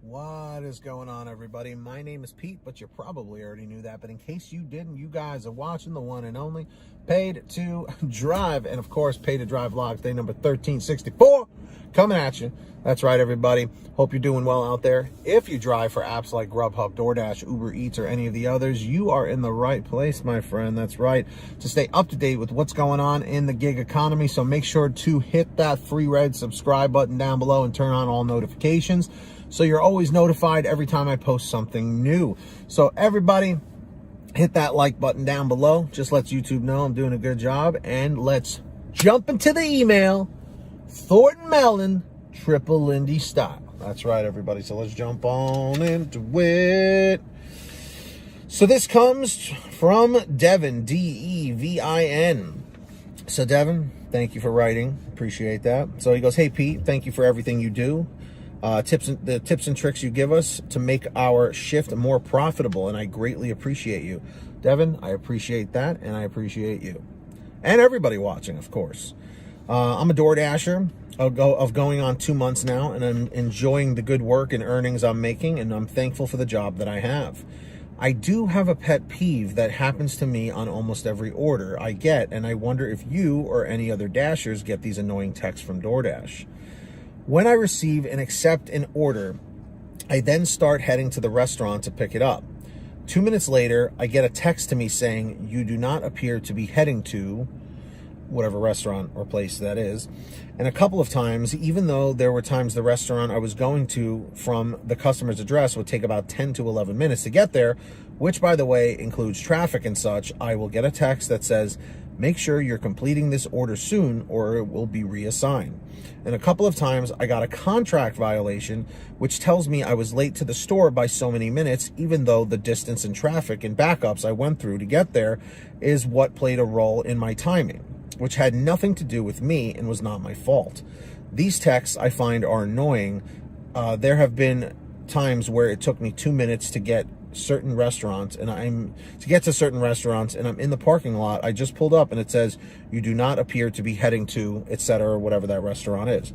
What is going on, everybody? My name is Pete, but you probably already knew that. But in case you didn't, you guys are watching the one and only Paid to Drive. And of course, Paid to Drive Vlogs, day number 1364, coming at you. That's right, everybody. Hope you're doing well out there. If you drive for apps like GrubHub, Doordash, Uber Eats, or any of the others, you are in the right place, my friend. That's right. To stay up to date with what's going on in the gig economy, so make sure to hit that free red subscribe button down below and turn on all notifications, so you're always notified every time I post something new. So everybody, hit that like button down below. Just lets YouTube know I'm doing a good job. And let's jump into the email. Thornton Mellon, Triple Lindy style. That's right, everybody. So let's jump on into it. So this comes from Devin, D-E-V-I-N. So Devin, thank you for writing. Appreciate that. So he goes, hey, Pete, thank you for everything you do. The tips and tricks you give us to make our shift more profitable, and I greatly appreciate you. Devin, I appreciate that, and I appreciate you. And everybody watching, of course. I'm a DoorDasher of going on 2 months now, and I'm enjoying the good work and earnings I'm making, and I'm thankful for the job that I have. I do have a pet peeve that happens to me on almost every order I get, and I wonder if you or any other Dashers get these annoying texts from DoorDash. When I receive and accept an order, I then start heading to the restaurant to pick it up. 2 minutes later, I get a text to me saying, you do not appear to be heading to whatever restaurant or place that is. And a couple of times, even though there were times the restaurant I was going to from the customer's address would take about 10 to 11 minutes to get there, which, by the way, includes traffic and such, I will get a text that says, make sure you're completing this order soon or it will be reassigned. And a couple of times I got a contract violation, which tells me I was late to the store by so many minutes, even though the distance and traffic and backups I went through to get there is what played a role in my timing, which had nothing to do with me and was not my fault. These texts I find are annoying. There have been times where it took me 2 minutes to get certain restaurants and I'm in the parking lot. I just pulled up and it says you do not appear to be heading to, etc., whatever that restaurant is.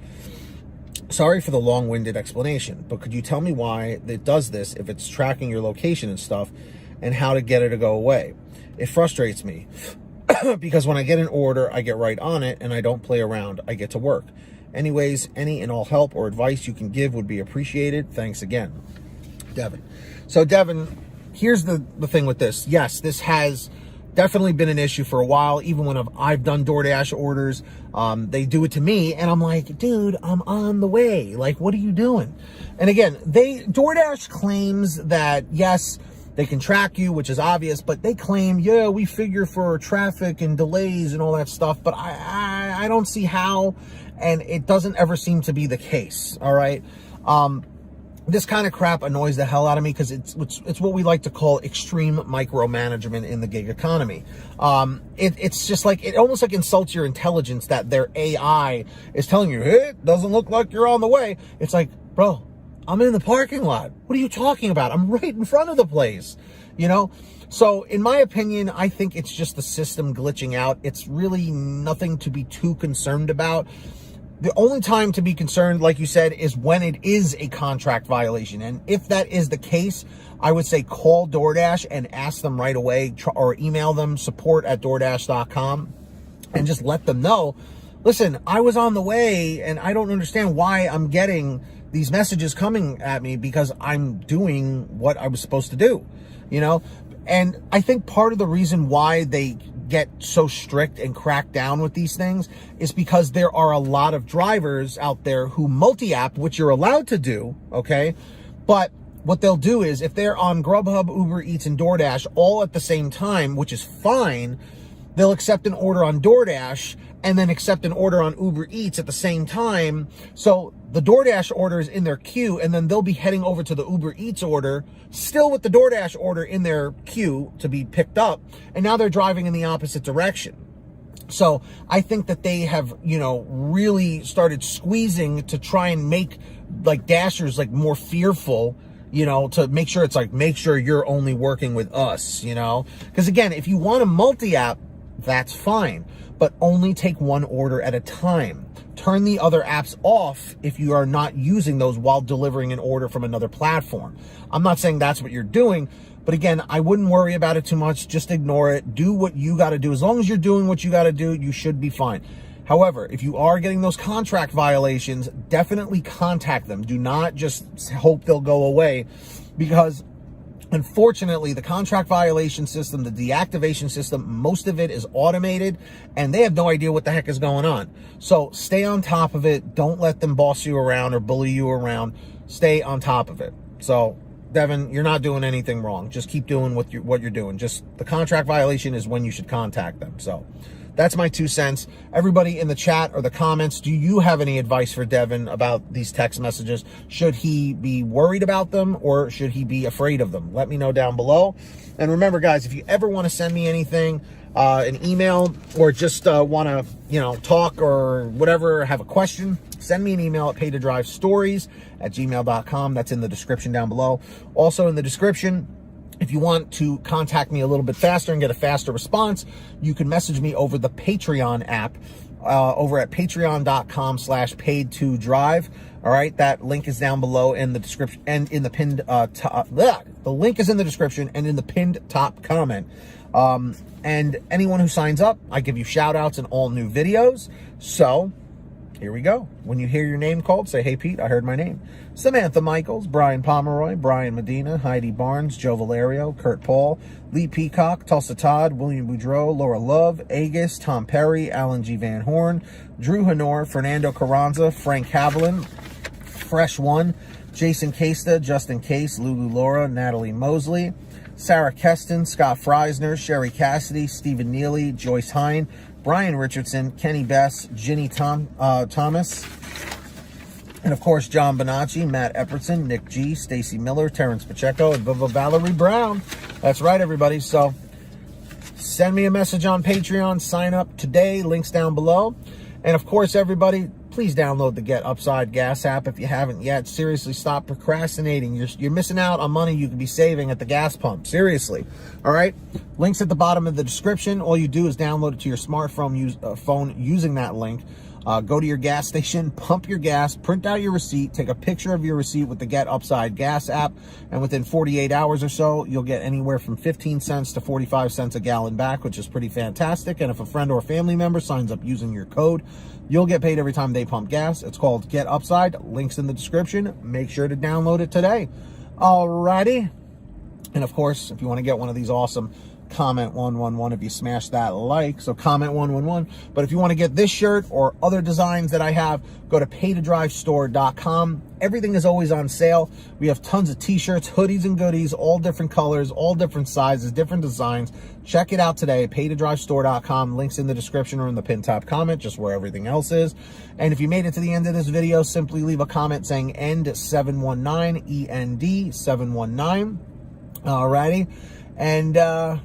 Sorry for the long-winded explanation, but could you tell me why it does this if it's tracking your location and stuff, and how to get it to go away? It frustrates me because when I get an order, I get right on it and I don't play around. I get to work. Anyways, any and all help or advice you can give would be appreciated. Thanks again. Devin. So Devin, here's the thing with this. Yes, this has definitely been an issue for a while. Even when I've done DoorDash orders, they do it to me and I'm like, dude, I'm on the way. Like, what are you doing? And again, DoorDash claims that, yes, they can track you, which is obvious, but they claim, yeah, we figure for traffic and delays and all that stuff, but I don't see how, and it doesn't ever seem to be the case, all right? This kind of crap annoys the hell out of me because it's what we like to call extreme micromanagement in the gig economy. It's just like, it almost like insults your intelligence that their AI is telling you, hey, it doesn't look like you're on the way. It's like, bro, I'm in the parking lot. What are you talking about? I'm right in front of the place, you know? So in my opinion, I think it's just the system glitching out. It's really nothing to be too concerned about. The only time to be concerned, like you said, is when it is a contract violation. And if that is the case, I would say call DoorDash and ask them right away, or email them support@doordash.com and just let them know, listen, I was on the way and I don't understand why I'm getting these messages coming at me because I'm doing what I was supposed to do, you know? And I think part of the reason why they get so strict and crack down with these things is because there are a lot of drivers out there who multi-app, which you're allowed to do, okay? But what they'll do is if they're on GrubHub, Uber Eats, and DoorDash all at the same time, which is fine, they'll accept an order on DoorDash and then accept an order on Uber Eats at the same time. So the DoorDash order is in their queue, and then they'll be heading over to the Uber Eats order, still with the DoorDash order in their queue to be picked up, and now they're driving in the opposite direction. So I think that they have, you know, really started squeezing to try and make like Dashers like more fearful, you know, to make sure it's like, make sure you're only working with us, you know? Because again, if you want to multi-app, that's fine, but only take one order at a time. Turn the other apps off if you are not using those while delivering an order from another platform. I'm not saying that's what you're doing, but again, I wouldn't worry about it too much. Just ignore it. Do what you got to do. As long as you're doing what you got to do, you should be fine. However, if you are getting those contract violations, definitely contact them. Do not just hope they'll go away, because unfortunately, the contract violation system, the deactivation system, most of it is automated and they have no idea what the heck is going on. So stay on top of it. Don't let them boss you around or bully you around. Stay on top of it. So Devin, you're not doing anything wrong. Just keep doing what you're doing. Just the contract violation is when you should contact them. So that's my 2 cents. Everybody in the chat or the comments, do you have any advice for Devin about these text messages? Should he be worried about them or should he be afraid of them? Let me know down below. And remember, guys, if you ever want to send me anything, an email, or just want to, talk or whatever, have a question, send me an email at paytodrivestories@gmail.com. That's in the description down below. Also in the description, if you want to contact me a little bit faster and get a faster response, you can message me over the Patreon app over at patreon.com/paid2drive. All right, that link is down below in the description and in the pinned the link is in the description and in the pinned top comment. And anyone who signs up, I give you shout outs in all new videos. So here we go. When you hear your name called, say, "Hey, Pete, I heard my name." Samantha Michaels, Brian Pomeroy, Brian Medina, Heidi Barnes, Joe Valerio, Kurt Paul, Lee Peacock, Tulsa Todd, William Boudreau, Laura Love, Agus, Tom Perry, Alan G. Van Horn, Drew Honor, Fernando Carranza, Frank Haviland, Fresh One, Jason Casta, Justin Case, Lulu Laura, Natalie Mosley, Sarah Keston, Scott Freisner, Sherry Cassidy, Stephen Neely, Joyce Hine, Brian Richardson, Kenny Bess, Ginny Thomas, and of course, John Bonacci, Matt Epperson, Nick G, Stacy Miller, Terrence Pacheco, and Valerie Brown. That's right, everybody. So send me a message on Patreon. Sign up today. Links down below. And of course, everybody, please download the Get Upside Gas app if you haven't yet. Seriously, stop procrastinating. You're missing out on money you could be saving at the gas pump. Seriously. All right? Links at the bottom of the description. All you do is download it to your smartphone phone using that link. Go to your gas station, pump your gas, print out your receipt, take a picture of your receipt with the Get Upside Gas app, and within 48 hours or so, you'll get anywhere from 15 cents to 45 cents a gallon back, which is pretty fantastic. And if a friend or family member signs up using your code, you'll get paid every time they pump gas. It's called Get Upside. Links in the description. Make sure to download it today. Alrighty. And of course, if you want to get one of these awesome, comment 111 if you smash that like. So comment 111. But if you want to get this shirt or other designs that I have, go to paytodrivestore.com. Everything is always on sale. We have tons of t-shirts, hoodies, and goodies, all different colors, all different sizes, different designs. Check it out today, paytodrivestore.com. Links in the description or in the pinned top comment, just where everything else is. And if you made it to the end of this video, simply leave a comment saying END719, END719. Alrighty. And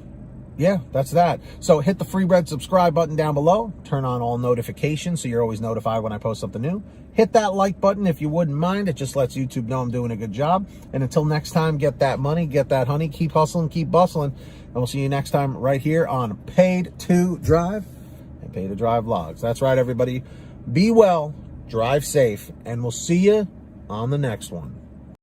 yeah, that's that. So hit the free red subscribe button down below. Turn on all notifications so you're always notified when I post something new. Hit that like button if you wouldn't mind. It just lets YouTube know I'm doing a good job. And until next time, get that money, get that honey, keep hustling, keep bustling. And we'll see you next time right here on Paid to Drive and Pay to Drive Vlogs. That's right, everybody. Be well, drive safe, and we'll see you on the next one.